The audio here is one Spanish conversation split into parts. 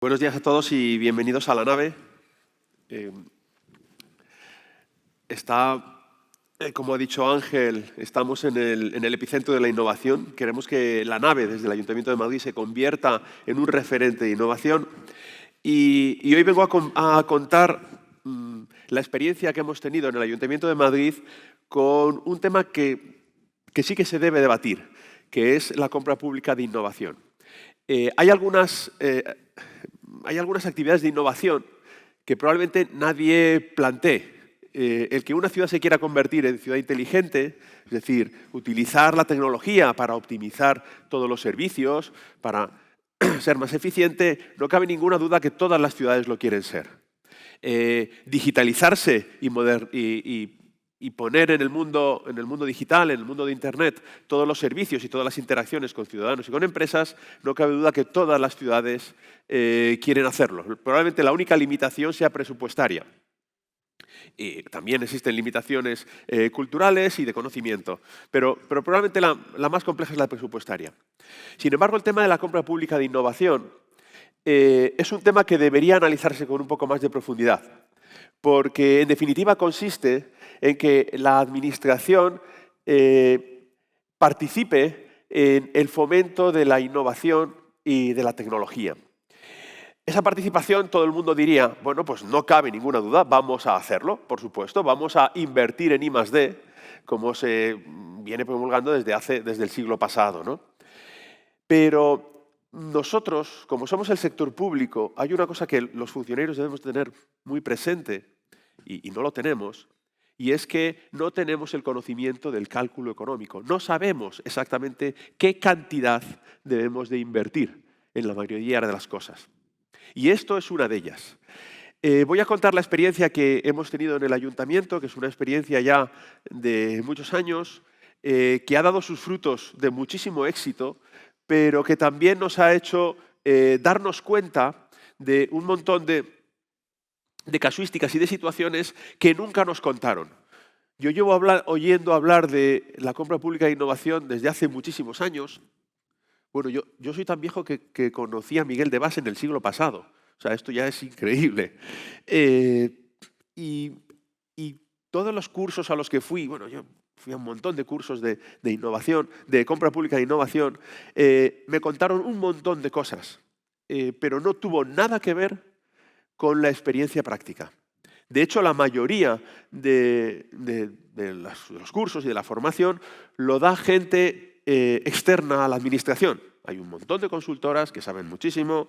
Buenos días a todos y bienvenidos a la nave. Como ha dicho Ángel, estamos en el epicentro de la innovación. Queremos que la nave, desde el Ayuntamiento de Madrid, se convierta en un referente de innovación. Y hoy vengo a contar la experiencia que hemos tenido en el Ayuntamiento de Madrid con un tema que sí que se debe debatir, que es la compra pública de innovación. Hay algunas actividades de innovación que probablemente nadie plantee. El que una ciudad se quiera convertir en ciudad inteligente, es decir, utilizar la tecnología para optimizar todos los servicios, para ser más eficiente, no cabe ninguna duda que todas las ciudades lo quieren ser. Digitalizarse y poner en el mundo digital, en el mundo de Internet, todos los servicios y todas las interacciones con ciudadanos y con empresas, no cabe duda que todas las ciudades quieren hacerlo. Probablemente la única limitación sea presupuestaria. Y también existen limitaciones culturales y de conocimiento, pero probablemente la más compleja es la presupuestaria. Sin embargo, el tema de la compra pública de innovación es un tema que debería analizarse con un poco más de profundidad, porque en definitiva consiste en que la administración participe en el fomento de la innovación y de la tecnología. Esa participación, todo el mundo diría, bueno, pues no cabe ninguna duda, vamos a hacerlo, por supuesto, vamos a invertir en I+D, como se viene promulgando desde el siglo pasado, ¿no? Pero nosotros, como somos el sector público, hay una cosa que los funcionarios debemos tener muy presente, y no lo tenemos, y es que no tenemos el conocimiento del cálculo económico. No sabemos exactamente qué cantidad debemos de invertir en la mayoría de las cosas. Y esto es una de ellas. Voy a contar la experiencia que hemos tenido en el ayuntamiento, que es una experiencia ya de muchos años, que ha dado sus frutos de muchísimo éxito, pero que también nos ha hecho darnos cuenta de un montón de casuísticas y de situaciones que nunca nos contaron. Yo llevo oyendo hablar de la compra pública de innovación desde hace muchísimos años. Bueno, yo soy tan viejo que conocí a Miguel de Bas en el siglo pasado. O sea, esto ya es increíble. Y todos los cursos a los que fui, bueno, yo fui a un montón de cursos de innovación, de compra pública de innovación, me contaron un montón de cosas, pero no tuvo nada que ver con la experiencia práctica. De hecho, la mayoría de los cursos y de la formación lo da gente externa a la administración. Hay un montón de consultoras que saben muchísimo,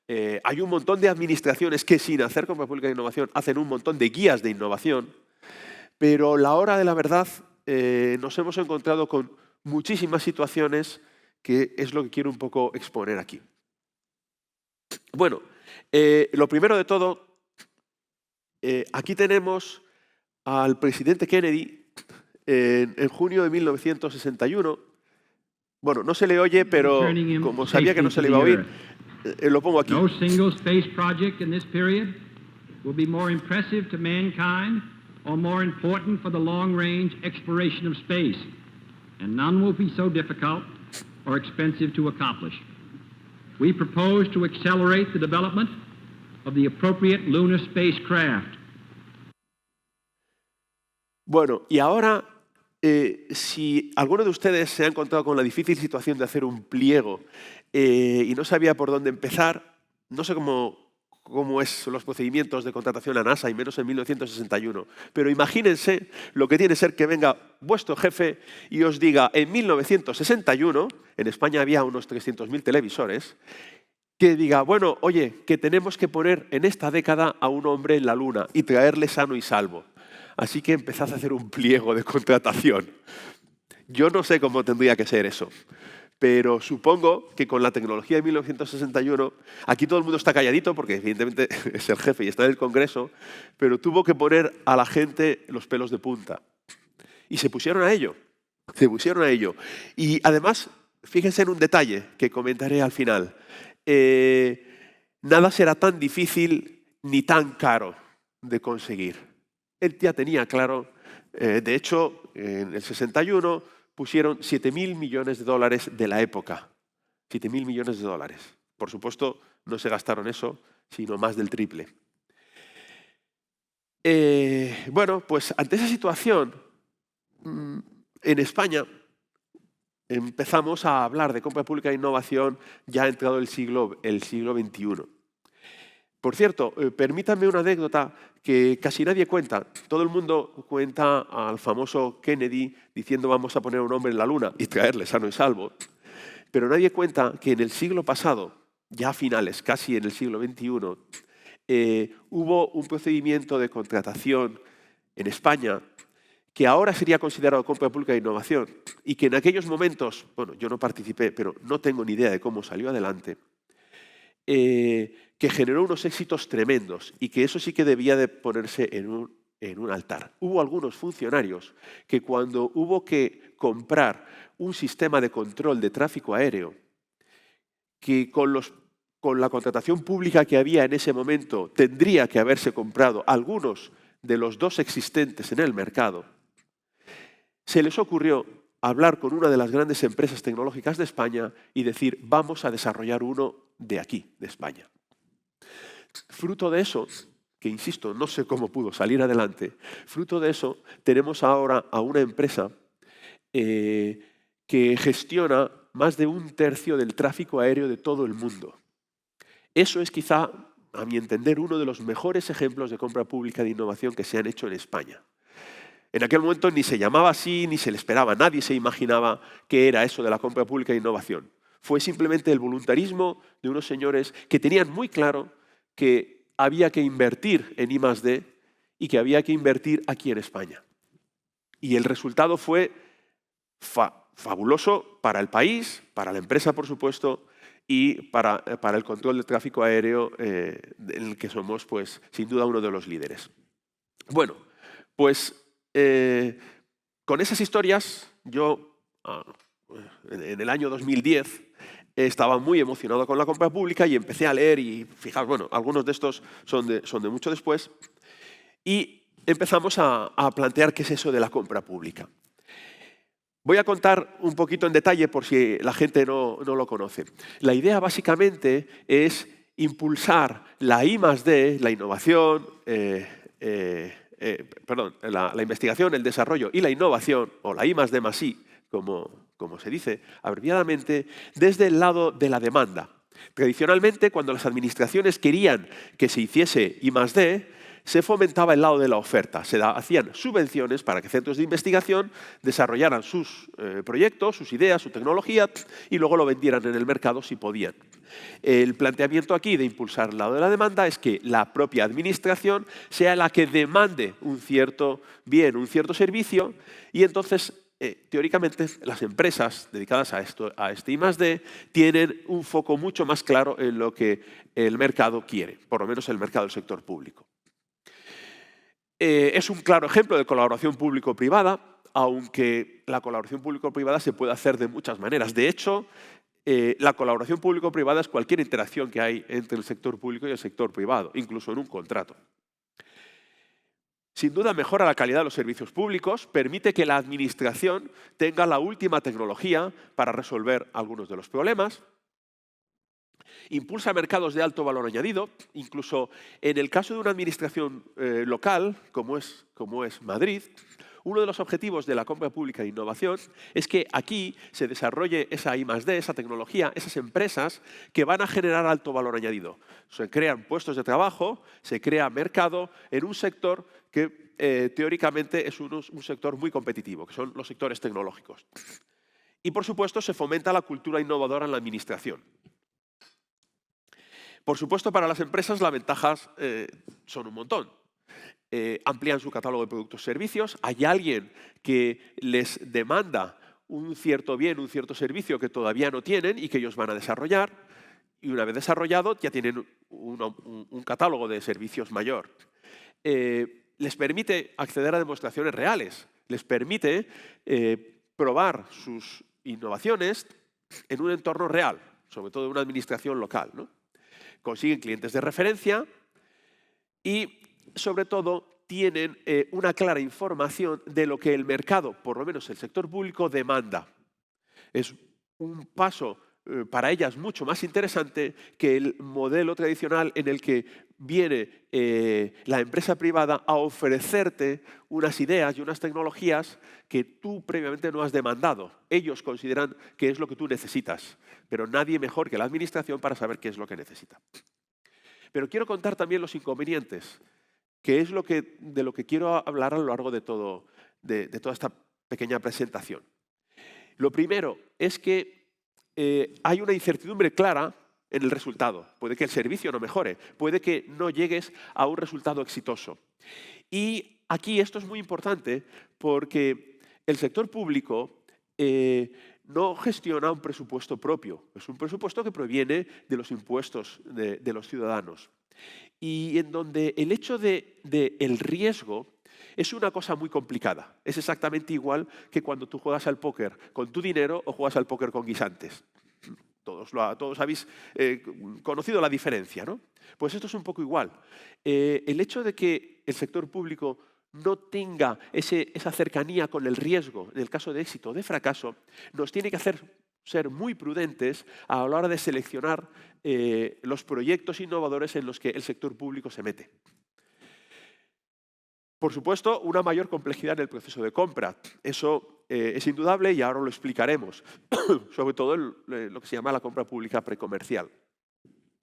hay un montón de administraciones que sin hacer compra pública de innovación hacen un montón de guías de innovación, pero a la hora de la verdad nos hemos encontrado con muchísimas situaciones que es lo que quiero un poco exponer aquí. Bueno, lo primero de todo, aquí tenemos al presidente Kennedy en junio de 1961. Bueno, no se le oye, pero como sabía que no se le iba a oír, lo pongo aquí. No single space project in this period will be more impressive to mankind or more important for the long-range exploration of space, and none will be so difficult or expensive to accomplish. We propose to accelerate the development of the appropriate lunar spacecraft. Bueno, y ahora, si alguno de ustedes se ha encontrado con la difícil situación de hacer un pliego y no sabía por dónde empezar, no sé cómo son los procedimientos de contratación a NASA, y menos en 1961, pero imagínense lo que tiene que ser que venga vuestro jefe y os diga, en 1961, en España había unos 300.000 televisores, que diga, bueno, oye, que tenemos que poner en esta década a un hombre en la Luna y traerle sano y salvo. Así que empezad a hacer un pliego de contratación. Yo no sé cómo tendría que ser eso, pero supongo que con la tecnología de 1961, aquí todo el mundo está calladito porque evidentemente es el jefe y está en el Congreso, pero tuvo que poner a la gente los pelos de punta. Y se pusieron a ello. Y además, fíjense en un detalle que comentaré al final. Nada será tan difícil ni tan caro de conseguir. Él ya tenía claro, de hecho, en el 61 pusieron 7.000 millones de dólares de la época. 7.000 millones de dólares. Por supuesto, no se gastaron eso, sino más del triple. Bueno, pues ante esa situación, en España empezamos a hablar de compra pública e innovación ya entrado el siglo XXI. Por cierto, permítanme una anécdota que casi nadie cuenta. Todo el mundo cuenta al famoso Kennedy diciendo vamos a poner un hombre en la luna y traerle sano y salvo. Pero nadie cuenta que en el siglo pasado, ya a finales, casi en el siglo XXI, hubo un procedimiento de contratación en España que ahora sería considerado compra pública de innovación y que en aquellos momentos, bueno, yo no participé, pero no tengo ni idea de cómo salió adelante, que generó unos éxitos tremendos y que eso sí que debía de ponerse en un altar. Hubo algunos funcionarios que cuando hubo que comprar un sistema de control de tráfico aéreo, que con la contratación pública que había en ese momento tendría que haberse comprado algunos de los 2 existentes en el mercado, se les ocurrió hablar con una de las grandes empresas tecnológicas de España y decir, vamos a desarrollar uno de aquí, de España. Fruto de eso, que insisto, no sé cómo pudo salir adelante, fruto de eso tenemos ahora a una empresa que gestiona más de 1/3 del tráfico aéreo de todo el mundo. Eso es quizá, a mi entender, uno de los mejores ejemplos de compra pública de innovación que se han hecho en España. En aquel momento ni se llamaba así, ni se le esperaba, nadie se imaginaba qué era eso de la compra pública de innovación. Fue simplemente el voluntarismo de unos señores que tenían muy claro que había que invertir en I+D y que había que invertir aquí en España. Y el resultado fue fabuloso para el país, para la empresa, por supuesto, y para el control del tráfico aéreo, en el que somos, pues, sin duda, uno de los líderes. Bueno, pues con esas historias, yo en el año 2010 estaba muy emocionado con la compra pública y empecé a leer y, fijaos, bueno, algunos de estos son de mucho después, y empezamos a plantear qué es eso de la compra pública. Voy a contar un poquito en detalle por si la gente no lo conoce. La idea básicamente es impulsar la I+D, la innovación, la investigación, el desarrollo y la innovación, o la I+D+I, como se dice abreviadamente, desde el lado de la demanda. Tradicionalmente, cuando las administraciones querían que se hiciese I+D, se fomentaba el lado de la oferta. Se hacían subvenciones para que centros de investigación desarrollaran sus proyectos, sus ideas, su tecnología y luego lo vendieran en el mercado si podían. El planteamiento aquí de impulsar el lado de la demanda es que la propia administración sea la que demande un cierto bien, un cierto servicio, y entonces teóricamente las empresas dedicadas a este I+D tienen un foco mucho más claro en lo que el mercado quiere, por lo menos el mercado del sector público. Es un claro ejemplo de colaboración público-privada, aunque la colaboración público-privada se puede hacer de muchas maneras. De hecho, la colaboración público-privada es cualquier interacción que hay entre el sector público y el sector privado, incluso en un contrato. Sin duda mejora la calidad de los servicios públicos, permite que la administración tenga la última tecnología para resolver algunos de los problemas, impulsa mercados de alto valor añadido, incluso en el caso de una administración local, como es Madrid. Uno de los objetivos de la compra pública de innovación es que aquí se desarrolle esa I+D, esa tecnología, esas empresas que van a generar alto valor añadido. Se crean puestos de trabajo, se crea mercado en un sector que teóricamente es un sector muy competitivo, que son los sectores tecnológicos. Y por supuesto se fomenta la cultura innovadora en la administración. Por supuesto, para las empresas las ventajas son un montón. Amplían su catálogo de productos y servicios. Hay alguien que les demanda un cierto bien, un cierto servicio que todavía no tienen y que ellos van a desarrollar. Y una vez desarrollado ya tienen un catálogo de servicios mayor. Les permite acceder a demostraciones reales. Les permite probar sus innovaciones en un entorno real, sobre todo en una administración local, ¿no? Consiguen clientes de referencia y, sobre todo, tienen una clara información de lo que el mercado, por lo menos el sector público, demanda. Es un paso para ellas mucho más interesante que el modelo tradicional en el que viene la empresa privada a ofrecerte unas ideas y unas tecnologías que tú previamente no has demandado. Ellos consideran que es lo que tú necesitas, pero nadie mejor que la administración para saber qué es lo que necesita. Pero quiero contar también los inconvenientes, que es de lo que quiero hablar a lo largo de toda esta pequeña presentación. Lo primero es que hay una incertidumbre clara en el resultado. Puede que el servicio no mejore, puede que no llegues a un resultado exitoso. Y aquí esto es muy importante porque el sector público no gestiona un presupuesto propio, es un presupuesto que proviene de los impuestos de los ciudadanos. Y en donde el hecho del riesgo es una cosa muy complicada. Es exactamente igual que cuando tú juegas al póker con tu dinero o juegas al póker con guisantes. Todos habéis conocido la diferencia, ¿no? Pues esto es un poco igual. El hecho de que el sector público no tenga esa cercanía con el riesgo, en el caso de éxito o de fracaso, nos tiene que hacer ser muy prudentes a la hora de seleccionar los proyectos innovadores en los que el sector público se mete. Por supuesto, una mayor complejidad en el proceso de compra. Eso es indudable y ahora lo explicaremos, sobre todo lo que se llama la compra pública precomercial.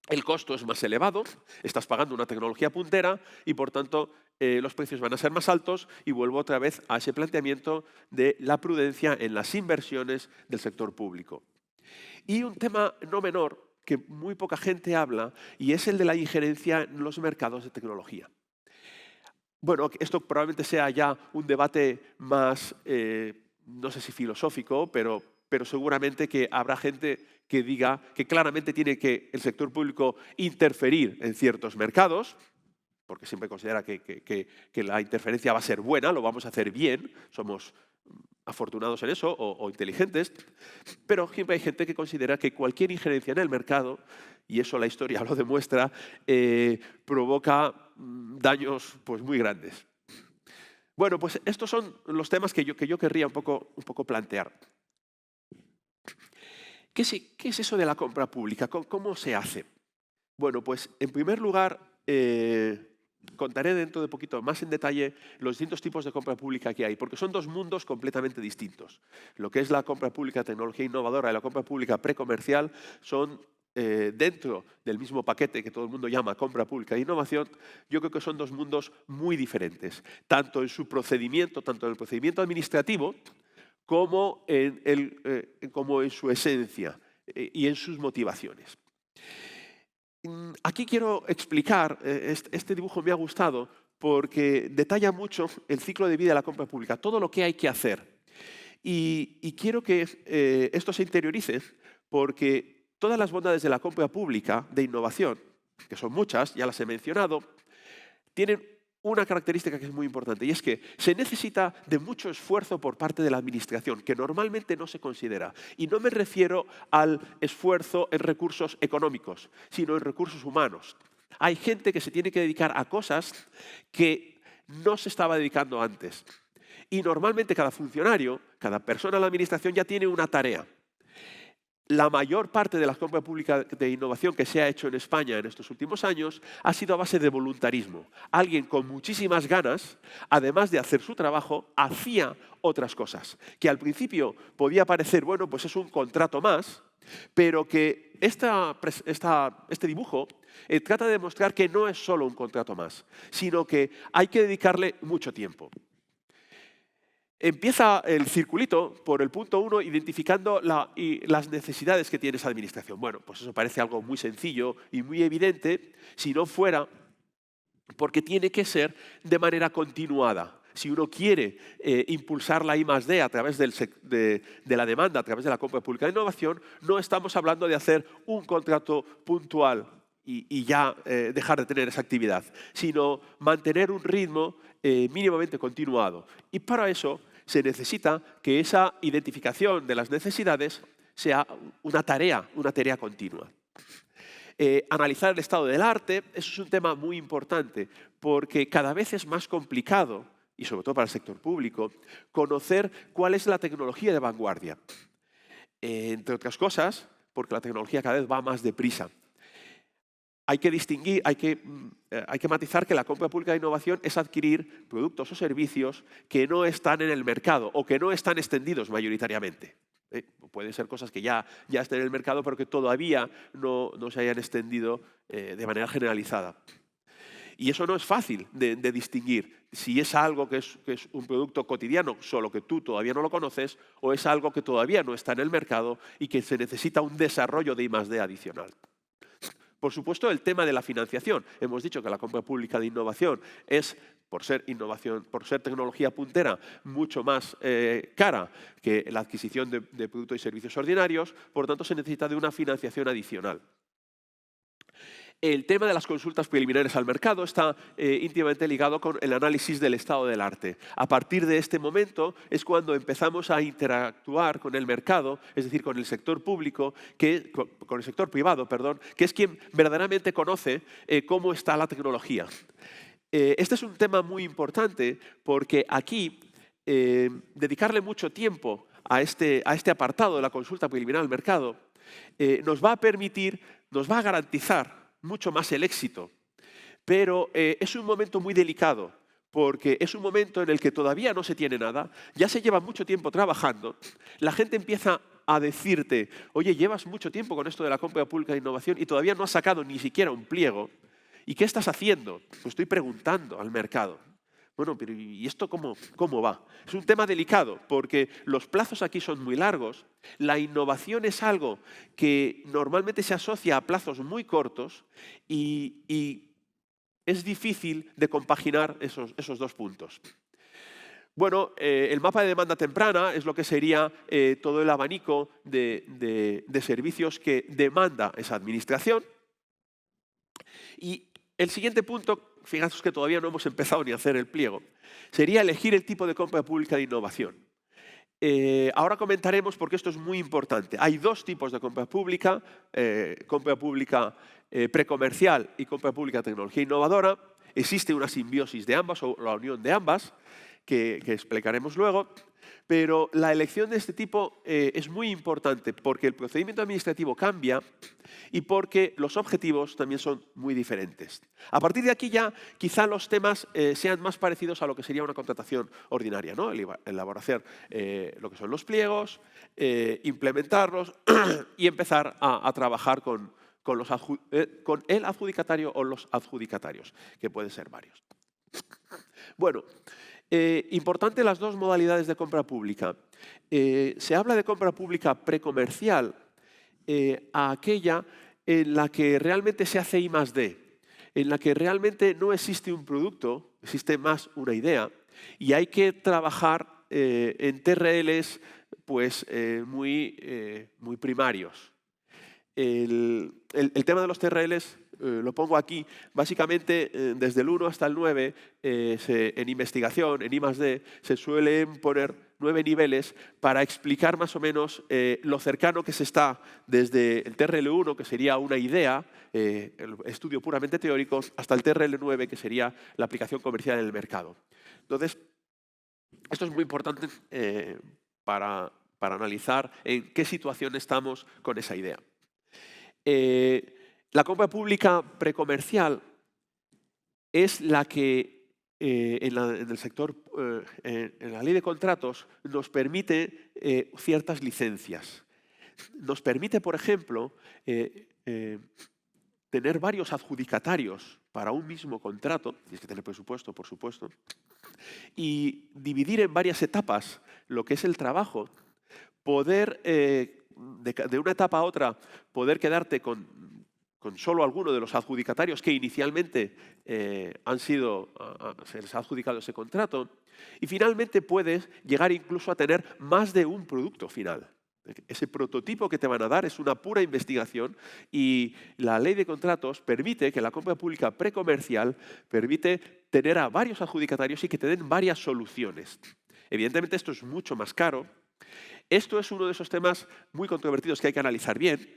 El costo es más elevado, estás pagando una tecnología puntera y, por tanto, los precios van a ser más altos y vuelvo otra vez a ese planteamiento de la prudencia en las inversiones del sector público. Y un tema no menor que muy poca gente habla y es el de la injerencia en los mercados de tecnología. Bueno, esto probablemente sea ya un debate más, no sé si filosófico, pero seguramente que habrá gente que diga que claramente tiene que el sector público interferir en ciertos mercados, porque siempre considera que la interferencia va a ser buena, lo vamos a hacer bien, somos afortunados en eso o inteligentes, pero siempre hay gente que considera que cualquier injerencia en el mercado, y eso la historia lo demuestra, provoca daños pues, muy grandes. Bueno, pues estos son los temas que yo querría un poco plantear. ¿Qué es eso de la compra pública? ¿Cómo se hace? Bueno, pues en primer lugar, contaré dentro de poquito más en detalle los distintos tipos de compra pública que hay, porque son dos mundos completamente distintos. Lo que es la compra pública de tecnología innovadora y la compra pública precomercial son dentro del mismo paquete que todo el mundo llama compra pública de innovación. Yo creo que son dos mundos muy diferentes, tanto en su procedimiento, tanto en el procedimiento administrativo, como en su esencia y en sus motivaciones. Aquí quiero explicar, este dibujo me ha gustado porque detalla mucho el ciclo de vida de la compra pública, todo lo que hay que hacer. Y quiero que esto se interiorice porque todas las bondades de la compra pública de innovación, que son muchas, ya las he mencionado, tienen una característica que es muy importante y es que se necesita de mucho esfuerzo por parte de la administración, que normalmente no se considera. Y no me refiero al esfuerzo en recursos económicos, sino en recursos humanos. Hay gente que se tiene que dedicar a cosas que no se estaba dedicando antes. Y normalmente cada funcionario, cada persona en la administración ya tiene una tarea. La mayor parte de la compra pública de innovación que se ha hecho en España en estos últimos años ha sido a base de voluntarismo. Alguien con muchísimas ganas, además de hacer su trabajo, hacía otras cosas. Que al principio podía parecer, bueno, pues es un contrato más, pero que este dibujo trata de demostrar que no es solo un contrato más, sino que hay que dedicarle mucho tiempo. Empieza el circulito por el punto 1 identificando las necesidades que tiene esa administración. Bueno, pues eso parece algo muy sencillo y muy evidente si no fuera porque tiene que ser de manera continuada. Si uno quiere impulsar la I+D a través de la demanda, a través de la compra pública de innovación, no estamos hablando de hacer un contrato puntual y ya dejar de tener esa actividad, sino mantener un ritmo mínimamente continuado. Y para eso se necesita que esa identificación de las necesidades sea una tarea continua. Analizar el estado del arte, eso es un tema muy importante, porque cada vez es más complicado, y sobre todo para el sector público, conocer cuál es la tecnología de vanguardia. Entre otras cosas, porque la tecnología cada vez va más deprisa. Hay que distinguir, hay que matizar que la compra pública de innovación es adquirir productos o servicios que no están en el mercado o que no están extendidos mayoritariamente. Pueden ser cosas que ya estén en el mercado, pero que todavía no se hayan extendido de manera generalizada. Y eso no es fácil de distinguir si es algo que es un producto cotidiano, solo que tú todavía no lo conoces, o es algo que todavía no está en el mercado y que se necesita un desarrollo de I+D adicional. Por supuesto, el tema de la financiación. Hemos dicho que la compra pública de innovación es, por ser tecnología puntera, mucho más cara que la adquisición de productos y servicios ordinarios, por lo tanto se necesita de una financiación adicional. El tema de las consultas preliminares al mercado está íntimamente ligado con el análisis del estado del arte. A partir de este momento es cuando empezamos a interactuar con el mercado, es decir, con el sector público, con el sector privado, perdón, que es quien verdaderamente conoce cómo está la tecnología. Este es un tema muy importante porque aquí dedicarle mucho tiempo a este apartado de la consulta preliminar al mercado nos va a garantizar mucho más el éxito. Pero es un momento muy delicado, porque es un momento en el que todavía no se tiene nada, ya se lleva mucho tiempo trabajando, la gente empieza a decirte, oye, llevas mucho tiempo con esto de la compra pública de innovación y todavía no has sacado ni siquiera un pliego. ¿Y qué estás haciendo? Pues estoy preguntando al mercado. Bueno, pero ¿y esto cómo va? Es un tema delicado porque los plazos aquí son muy largos. La innovación es algo que normalmente se asocia a plazos muy cortos y es difícil de compaginar esos dos puntos. Bueno, el mapa de demanda temprana es lo que sería todo el abanico de servicios que demanda esa administración. Y el siguiente punto, fijaos que todavía no hemos empezado ni a hacer el pliego, sería elegir el tipo de compra pública de innovación. Ahora comentaremos porque esto es muy importante. Hay dos tipos de compra pública precomercial y compra pública de tecnología innovadora. Existe una simbiosis de ambas o la unión de ambas que explicaremos luego. Pero la elección de este tipo es muy importante porque el procedimiento administrativo cambia y porque los objetivos también son muy diferentes. A partir de aquí ya quizá los temas sean más parecidos a lo que sería una contratación ordinaria, ¿no? Elaborar lo que son los pliegos, implementarlos y empezar a trabajar con el adjudicatario o los adjudicatarios, que pueden ser varios. Bueno. Importante las dos modalidades de compra pública. Se habla de compra pública precomercial a aquella en la que realmente se hace I+D, en la que realmente no existe un producto, existe más una idea, y hay que trabajar en TRLs pues, muy primarios. El tema de los TRLs lo pongo aquí. Básicamente, desde el 1 hasta el 9, en investigación, en I+D, se suelen poner 9 niveles para explicar más o menos lo cercano que se está desde el TRL1, que sería una idea, el estudio puramente teórico, hasta el TRL9, que sería la aplicación comercial en el mercado. Entonces, esto es muy importante para analizar en qué situación estamos con esa idea. La compra pública precomercial es la que en el sector, en la ley de contratos, nos permite ciertas licencias. Nos permite, por ejemplo, tener varios adjudicatarios para un mismo contrato, tienes que tener presupuesto, por supuesto, y dividir en varias etapas lo que es el trabajo, poder de una etapa a otra poder quedarte con solo alguno de los adjudicatarios que inicialmente se les ha adjudicado ese contrato, y finalmente puedes llegar incluso a tener más de un producto final. Ese prototipo que te van a dar es una pura investigación y la ley de contratos permite que la compra pública precomercial permite tener a varios adjudicatarios y que te den varias soluciones. Evidentemente esto es mucho más caro. Esto es uno de esos temas muy controvertidos que hay que analizar bien,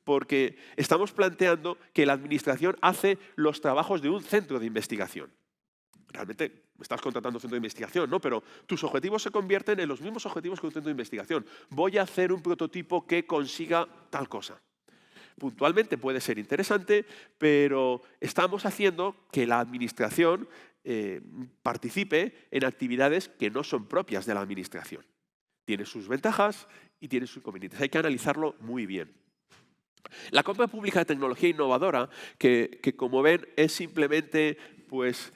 porque estamos planteando que la administración hace los trabajos de un centro de investigación. Realmente me estás contratando un centro de investigación, ¿no? Pero tus objetivos se convierten en los mismos objetivos que un centro de investigación. Voy a hacer un prototipo que consiga tal cosa. Puntualmente puede ser interesante, pero estamos haciendo que la administración participe en actividades que no son propias de la administración. Tiene sus ventajas y tiene sus inconvenientes. Hay que analizarlo muy bien. La compra pública de tecnología innovadora, que como ven es simplemente pues,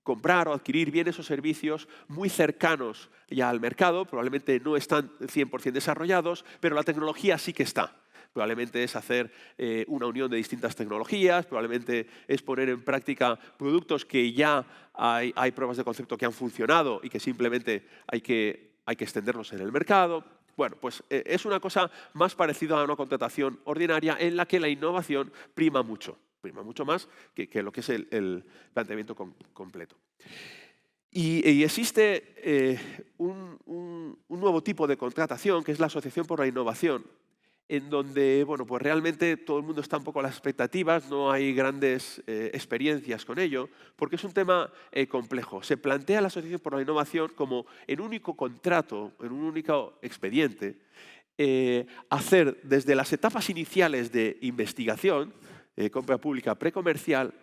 comprar o adquirir bienes o servicios muy cercanos ya al mercado, probablemente no están 100% desarrollados, pero la tecnología sí que está. Probablemente es hacer una unión de distintas tecnologías, probablemente es poner en práctica productos que ya hay pruebas de concepto que han funcionado y que simplemente hay que extenderlos en el mercado. Bueno, pues es una cosa más parecida a una contratación ordinaria en la que la innovación prima mucho más que lo que es el planteamiento completo. Y existe un nuevo tipo de contratación, que es la Asociación por la Innovación, en donde bueno, pues realmente todo el mundo está un poco a las expectativas, no hay grandes experiencias con ello, porque es un tema complejo. Se plantea la Asociación por la Innovación como en un único contrato, en un único expediente, hacer desde las etapas iniciales de investigación, compra pública precomercial,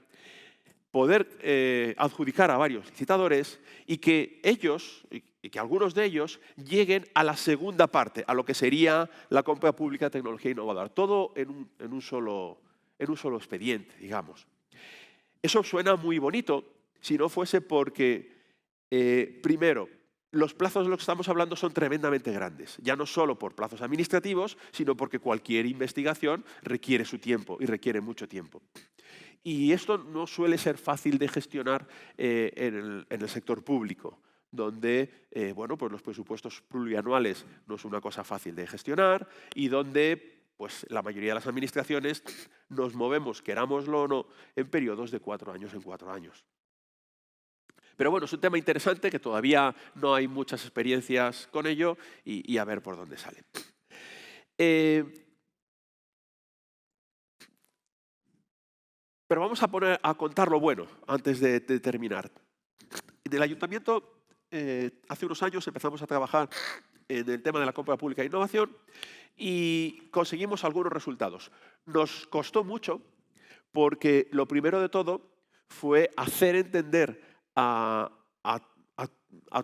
poder adjudicar a varios licitadores y que ellos, y que algunos de ellos, lleguen a la segunda parte, a lo que sería la compra pública de tecnología innovadora. Todo en un solo expediente, digamos. Eso suena muy bonito si no fuese porque, primero, los plazos de los que estamos hablando son tremendamente grandes, ya no solo por plazos administrativos, sino porque cualquier investigación requiere su tiempo y requiere mucho tiempo. Y esto no suele ser fácil de gestionar en el sector público, donde bueno, pues los presupuestos plurianuales no es una cosa fácil de gestionar y donde pues, la mayoría de las administraciones nos movemos, querámoslo o no, en periodos de 4 años en 4 años. Pero bueno, es un tema interesante que todavía no hay muchas experiencias con ello y a ver por dónde sale. Pero vamos a contar lo bueno antes de terminar. En el ayuntamiento, hace unos años empezamos a trabajar en el tema de la compra pública e innovación y conseguimos algunos resultados. Nos costó mucho porque lo primero de todo fue hacer entender a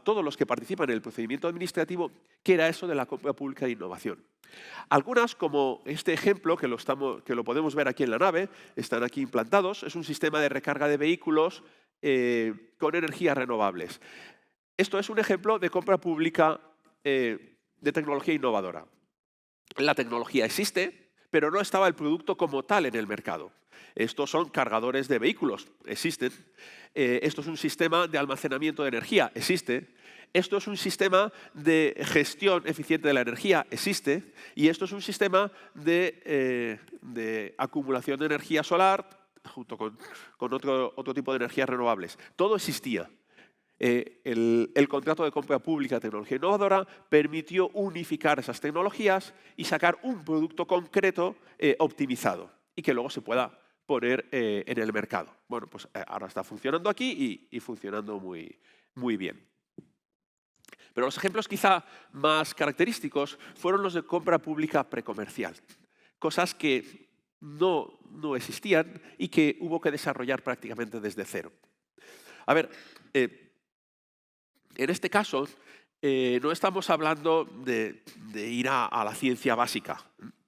todos los que participan en el procedimiento administrativo qué era eso de la compra pública de innovación. Algunas, como este ejemplo, que lo podemos ver aquí en la nave, están aquí implantados, es un sistema de recarga de vehículos con energías renovables. Esto es un ejemplo de compra pública de tecnología innovadora. La tecnología existe, pero no estaba el producto como tal en el mercado. Estos son cargadores de vehículos, existen. Esto es un sistema de almacenamiento de energía, existe. Esto es un sistema de gestión eficiente de la energía, existe. Y esto es un sistema de acumulación de energía solar junto con otro tipo de energías renovables. Todo existía. El contrato de compra pública de tecnología innovadora permitió unificar esas tecnologías y sacar un producto concreto optimizado y que luego se pueda poner en el mercado. Bueno, pues ahora está funcionando aquí y funcionando muy, muy bien. Pero los ejemplos quizá más característicos fueron los de compra pública precomercial. Cosas que no existían y que hubo que desarrollar prácticamente desde cero. A ver, en este caso no estamos hablando de ir a la ciencia básica.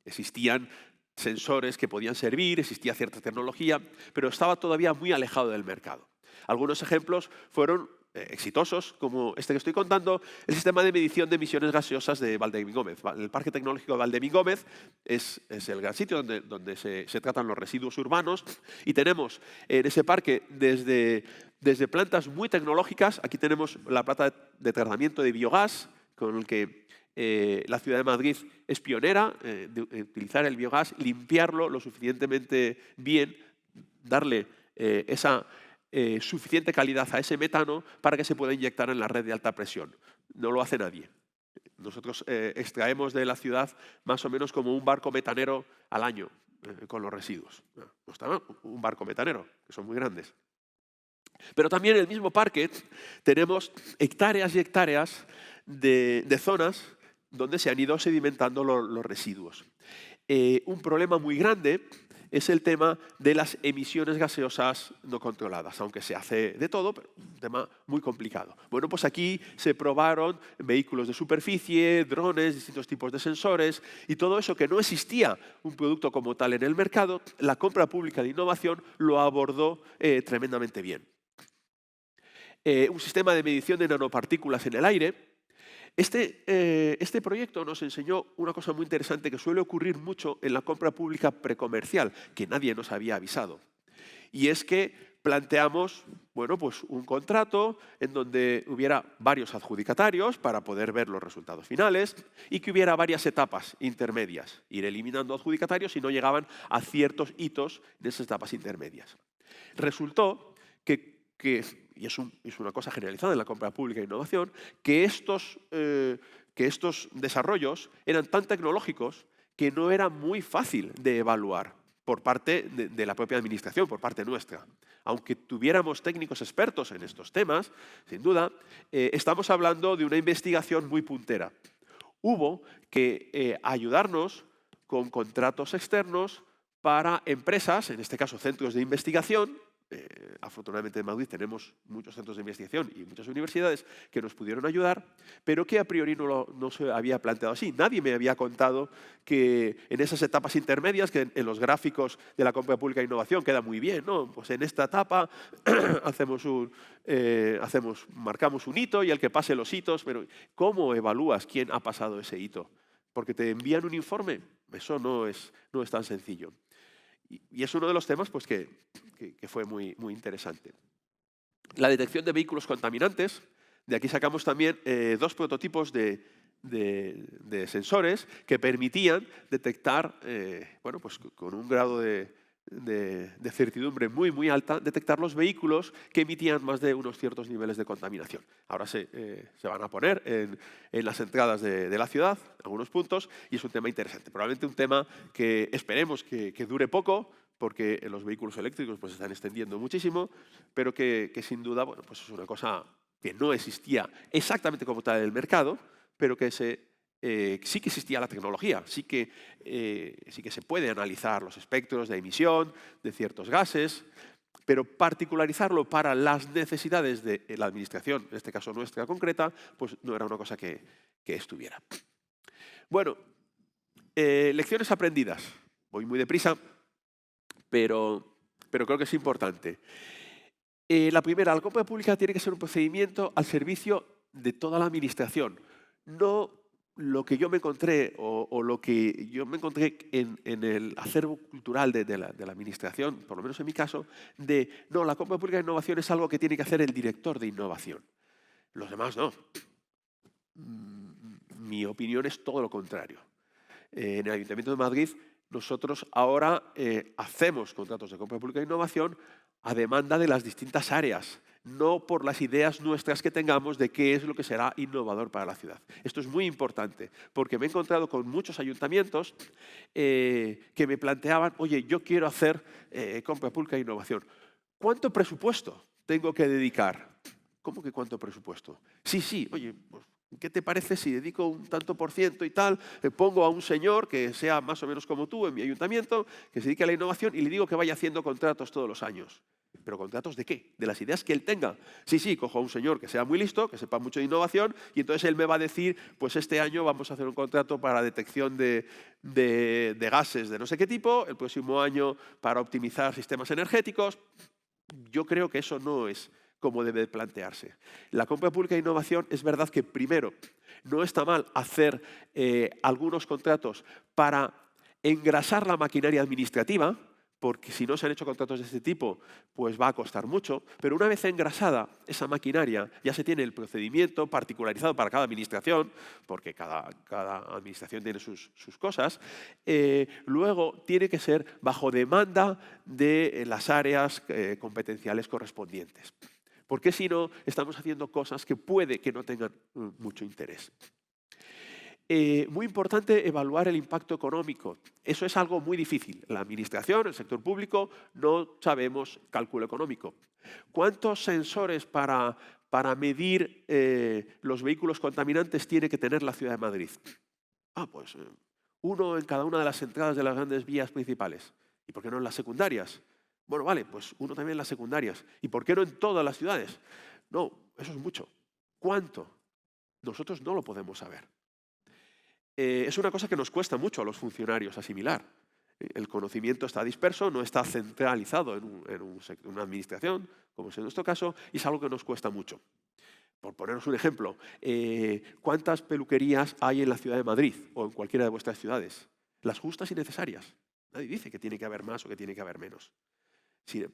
Existían sensores que podían servir, existía cierta tecnología, pero estaba todavía muy alejado del mercado. Algunos ejemplos fueron exitosos, como este que estoy contando, el sistema de medición de emisiones gaseosas de Valdemín-Gómez. El Parque Tecnológico de Valdemín-Gómez es el gran sitio donde se tratan los residuos urbanos y tenemos en ese parque desde plantas muy tecnológicas, aquí tenemos la planta de tratamiento de biogás, con el que la ciudad de Madrid es pionera de utilizar el biogás, limpiarlo lo suficientemente bien, darle esa suficiente calidad a ese metano para que se pueda inyectar en la red de alta presión. No lo hace nadie. Nosotros extraemos de la ciudad más o menos como un barco metanero al año con los residuos. No está un barco metanero, que son muy grandes. Pero también en el mismo parque tenemos hectáreas y hectáreas de zonas donde se han ido sedimentando los residuos. Un problema muy grande es el tema de las emisiones gaseosas no controladas, aunque se hace de todo, pero un tema muy complicado. Bueno, pues aquí se probaron vehículos de superficie, drones, distintos tipos de sensores y todo eso que no existía un producto como tal en el mercado, la compra pública de innovación lo abordó tremendamente bien. Un sistema de medición de nanopartículas en el aire. Este proyecto nos enseñó una cosa muy interesante que suele ocurrir mucho en la compra pública precomercial, que nadie nos había avisado. Y es que planteamos, bueno, pues un contrato en donde hubiera varios adjudicatarios para poder ver los resultados finales y que hubiera varias etapas intermedias, ir eliminando adjudicatarios si no llegaban a ciertos hitos de esas etapas intermedias. Resultó y es una cosa generalizada en la compra pública e innovación, que estos desarrollos eran tan tecnológicos que no era muy fácil de evaluar por parte de la propia administración, por parte nuestra. Aunque tuviéramos técnicos expertos en estos temas, sin duda, estamos hablando de una investigación muy puntera. Hubo que ayudarnos con contratos externos para empresas, en este caso centros de investigación. Afortunadamente en Madrid tenemos muchos centros de investigación y muchas universidades que nos pudieron ayudar, pero que a priori no se había planteado así. Nadie me había contado que en esas etapas intermedias, que en los gráficos de la compra pública e innovación queda muy bien, ¿no? Pues en esta etapa marcamos un hito y el que pase los hitos, pero ¿cómo evalúas quién ha pasado ese hito? Porque te envían un informe, eso no es tan sencillo. Y es uno de los temas pues, que fue muy, muy interesante. La detección de vehículos contaminantes. De aquí sacamos también 2 prototipos de sensores que permitían detectar, bueno, pues, con un grado de certidumbre muy, muy alta, detectar los vehículos que emitían más de unos ciertos niveles de contaminación. Ahora se van a poner en las entradas de la ciudad, algunos puntos, y es un tema interesante. Probablemente un tema que esperemos que dure poco, porque los vehículos eléctricos pues, se están extendiendo muchísimo, pero que sin duda bueno, pues es una cosa que no existía exactamente como tal en el mercado, pero que sí que existía la tecnología, sí que se puede analizar los espectros de emisión de ciertos gases, pero particularizarlo para las necesidades de la administración, en este caso nuestra concreta, pues no era una cosa que estuviera. Bueno, lecciones aprendidas. Voy muy deprisa, pero creo que es importante. La primera, la compra pública tiene que ser un procedimiento al servicio de toda la administración, no lo que yo me encontré o lo que yo me encontré en el acervo cultural de la administración, por lo menos en mi caso, no, la compra pública de innovación es algo que tiene que hacer el director de innovación. Los demás no. Mi opinión es todo lo contrario. En el Ayuntamiento de Madrid nosotros ahora hacemos contratos de compra pública de innovación a demanda de las distintas áreas, no por las ideas nuestras que tengamos de qué es lo que será innovador para la ciudad. Esto es muy importante, porque me he encontrado con muchos ayuntamientos que me planteaban, oye, yo quiero hacer compra pública de innovación. ¿Cuánto presupuesto tengo que dedicar? ¿Cómo que cuánto presupuesto? Sí, oye, pues, ¿qué te parece si dedico un tanto por ciento y tal? Pongo a un señor que sea más o menos como tú en mi ayuntamiento, que se dedique a la innovación y le digo que vaya haciendo contratos todos los años. ¿Pero contratos de qué? De las ideas que él tenga. Sí, cojo a un señor que sea muy listo, que sepa mucho de innovación y entonces él me va a decir, pues este año vamos a hacer un contrato para detección de gases de no sé qué tipo, el próximo año para optimizar sistemas energéticos. Yo creo que eso no es como debe plantearse. La compra pública de innovación es verdad que primero no está mal hacer algunos contratos para engrasar la maquinaria administrativa, porque si no se han hecho contratos de este tipo, pues va a costar mucho, pero una vez engrasada esa maquinaria, ya se tiene el procedimiento particularizado para cada administración, porque cada administración tiene sus cosas, luego tiene que ser bajo demanda de las áreas competenciales correspondientes. Porque si no, estamos haciendo cosas que puede que no tengan mucho interés. Muy importante evaluar el impacto económico. Eso es algo muy difícil. La administración, el sector público, no sabemos cálculo económico. ¿Cuántos sensores para medir los vehículos contaminantes tiene que tener la Ciudad de Madrid? Pues uno en cada una de las entradas de las grandes vías principales. ¿Y por qué no en las secundarias? Bueno, vale, pues uno también en las secundarias. ¿Y por qué no en todas las ciudades? No, eso es mucho. ¿Cuánto? Nosotros no lo podemos saber. Es una cosa que nos cuesta mucho a los funcionarios asimilar. El conocimiento está disperso, no está centralizado en una administración, como es en nuestro caso, y es algo que nos cuesta mucho. Por poneros un ejemplo, ¿cuántas peluquerías hay en la ciudad de Madrid o en cualquiera de vuestras ciudades? Las justas y necesarias. Nadie dice que tiene que haber más o que tiene que haber menos.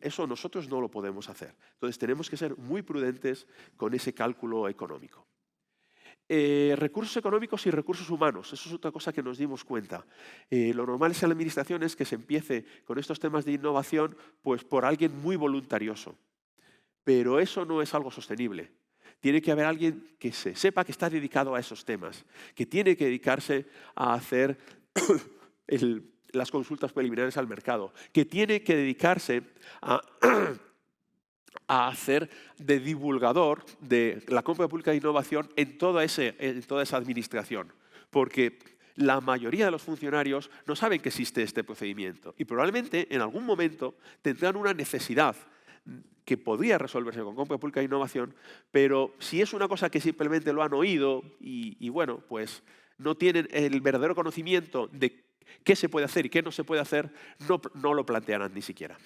Eso nosotros no lo podemos hacer. Entonces tenemos que ser muy prudentes con ese cálculo económico. Recursos económicos y recursos humanos, eso es otra cosa que nos dimos cuenta. Lo normal en la administración es que se empiece con estos temas de innovación pues, por alguien muy voluntarioso, pero eso no es algo sostenible. Tiene que haber alguien que se sepa que está dedicado a esos temas, que tiene que dedicarse a hacer las consultas preliminares al mercado, que tiene que dedicarse a hacer de divulgador de la compra pública de innovación en toda esa administración. Porque la mayoría de los funcionarios no saben que existe este procedimiento y probablemente en algún momento tendrán una necesidad que podría resolverse con compra pública de innovación, pero si es una cosa que simplemente lo han oído y bueno, pues no tienen el verdadero conocimiento de qué se puede hacer y qué no se puede hacer, no lo plantearán ni siquiera.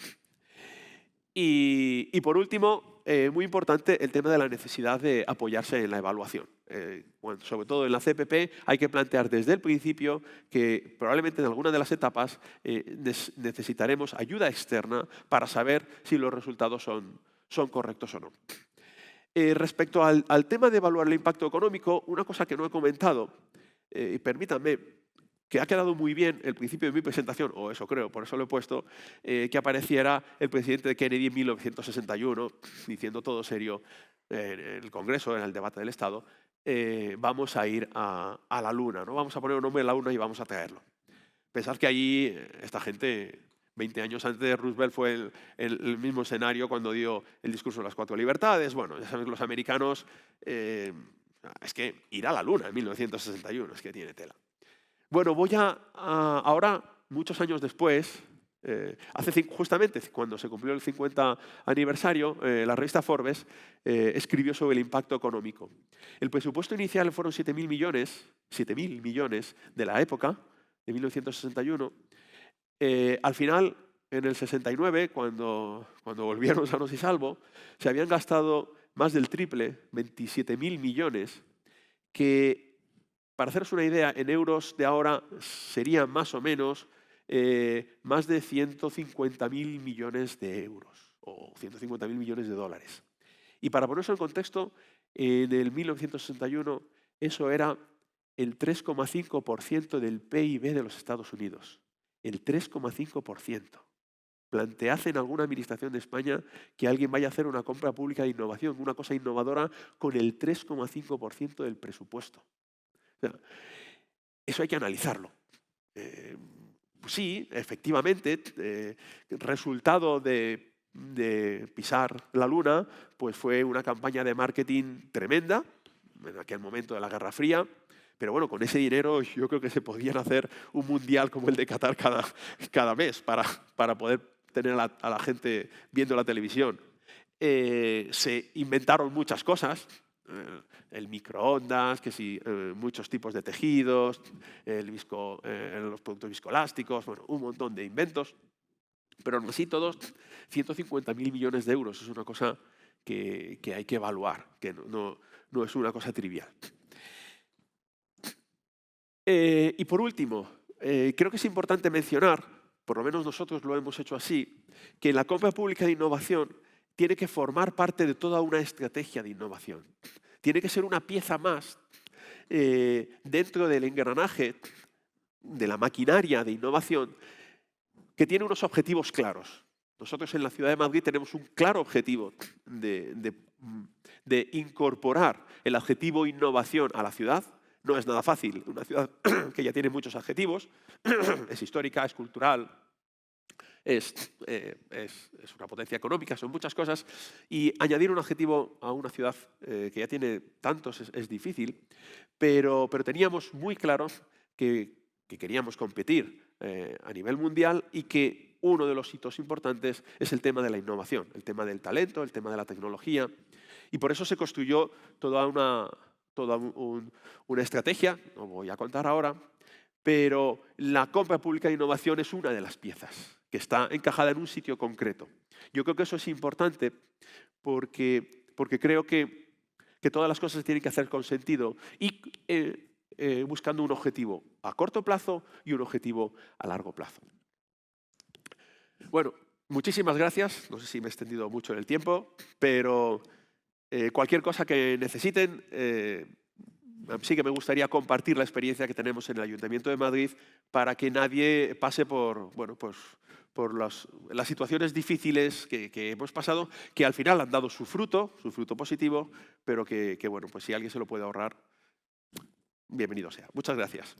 Y por último, muy importante, el tema de la necesidad de apoyarse en la evaluación. Sobre todo en la CPP hay que plantear desde el principio que probablemente en alguna de las etapas necesitaremos ayuda externa para saber si los resultados son correctos o no. Respecto al tema de evaluar el impacto económico, una cosa que no he comentado, y permítanme, que ha quedado muy bien el principio de mi presentación, o eso creo, por eso lo he puesto, que apareciera el presidente Kennedy en 1961, diciendo todo serio en el Congreso, en el debate del Estado, vamos a ir a la Luna, ¿no? Vamos a poner un hombre en la Luna y vamos a traerlo. Pensad que allí esta gente, 20 años antes de Roosevelt, fue el mismo escenario cuando dio el discurso de las 4 libertades. Bueno, ya saben que los americanos, es que ir a la Luna en 1961, es que tiene tela. Bueno, voy ahora, muchos años después, justamente cuando se cumplió el 50 aniversario, la revista Forbes escribió sobre el impacto económico. El presupuesto inicial fueron 7.000 millones de la época, de 1961. Al final, en el 69, cuando volvieron sanos y salvos, se habían gastado más del triple, 27.000 millones, que, para haceros una idea, en euros de ahora serían más o menos más de 150.000 millones de euros o 150.000 millones de dólares. Y para ponerlo en contexto, en el 1961 eso era el 3,5% del PIB de los Estados Unidos. El 3,5%. Plantead en alguna administración de España que alguien vaya a hacer una compra pública de innovación, una cosa innovadora, con el 3,5% del presupuesto. O sea, eso hay que analizarlo. Sí, efectivamente, resultado de pisar la Luna, pues fue una campaña de marketing tremenda, en aquel momento de la Guerra Fría, pero bueno, con ese dinero yo creo que se podían hacer un mundial como el de Qatar cada mes para poder tener a la gente viendo la televisión. Se inventaron muchas cosas. El microondas, muchos tipos de tejidos, los productos viscoelásticos, bueno, un montón de inventos, pero aún así todos 150.000 millones de euros. Es una cosa que hay que evaluar, que no es una cosa trivial. Y por último, creo que es importante mencionar, por lo menos nosotros lo hemos hecho así, que la compra pública de innovación tiene que formar parte de toda una estrategia de innovación. Tiene que ser una pieza más dentro del engranaje de la maquinaria de innovación que tiene unos objetivos claros. Nosotros en la Ciudad de Madrid tenemos un claro objetivo de incorporar el adjetivo innovación a la ciudad, No es nada fácil. Una ciudad que ya tiene muchos adjetivos, es histórica, es cultural, es una potencia económica, son muchas cosas, y añadir un adjetivo a una ciudad que ya tiene tantos es difícil, pero teníamos muy claro que queríamos competir a nivel mundial y que uno de los hitos importantes es el tema de la innovación, el tema del talento, el tema de la tecnología, y por eso se construyó toda una estrategia, no voy a contar ahora, pero la compra pública de innovación es una de las piezas que está encajada en un sitio concreto. Yo creo que eso es importante porque creo que todas las cosas se tienen que hacer con sentido y buscando un objetivo a corto plazo y un objetivo a largo plazo. Bueno, muchísimas gracias. No sé si me he extendido mucho en el tiempo, pero cualquier cosa que necesiten, sí que me gustaría compartir la experiencia que tenemos en el Ayuntamiento de Madrid para que nadie pase por las situaciones difíciles que hemos pasado, que al final han dado su fruto positivo, pero que bueno, pues si alguien se lo puede ahorrar, bienvenido sea. Muchas gracias.